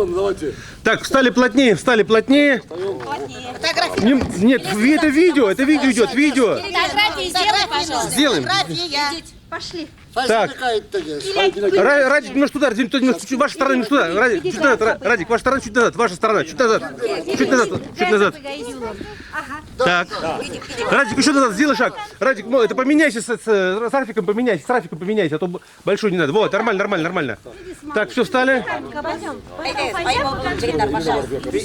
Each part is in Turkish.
давайте. Так, встали плотнее, встали плотнее. Нет, это видео идет, видео. Фотографии сделай, пожалуйста. Сделаем. Пошли. Так. Радик, немножко туда, ваша сторона немножко туда. Радик, чуть назад, Радик, ваша сторона чуть назад, ваша сторона чуть назад. Чуть назад. Так. Радик, еще назад, сделай шаг. Радик, это поменяйся с Рафиком, поменяйся, а то большой не надо. Вот, нормально. Так, все, встали.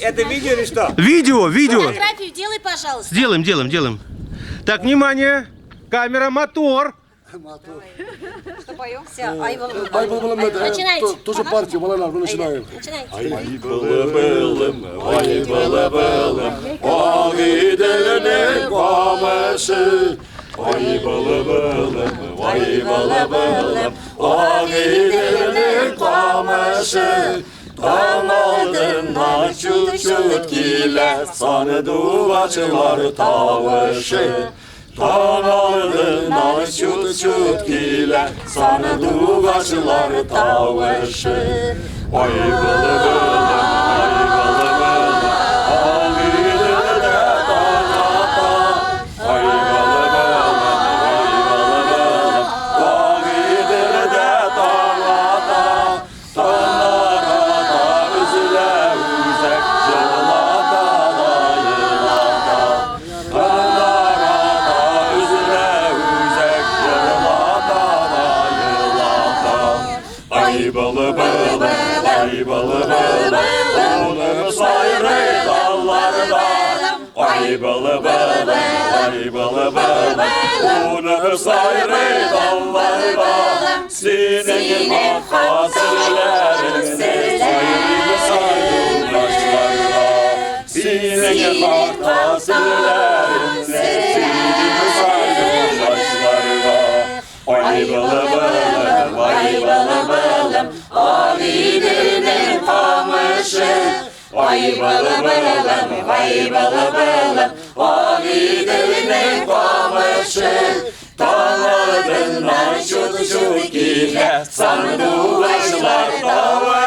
Это видео или что? Видео. Фотографию делай, пожалуйста. Делаем. Так, внимание. Камера, мотор. Что поем? Все, Айбалым. Начинайте. Тоже партию, Малана, мы начинаем. Ardından çut gile sanı açılar tavışı. Tan ardından çut gile sanı açılar tavışı. Ay bılı bılı, ay bılı bılı, ağide de danata. Ay bılı bılı, ay bılı bılı, ağide de danata. Tanlara da üzüle uzak, yıllarda da yıllarda. Tanlara da üzüle uzak, yıllarda da yıllarda. Ay balı balı, ay balı balı, olur sayrı dallarda. Ay balı balı, ay balı balı, olur sayrı dallarda. Senin hasırların sayrı sayrı yaşlarda. Senin hasırların sayrı sayrı yaşlarda. Ay balı balı, ay balı balı, ağidinin kamışı. Ay balı balı, ay balı balı, ağidinin kamışı. Dağlarından çut çut gile sandığı başlar dava.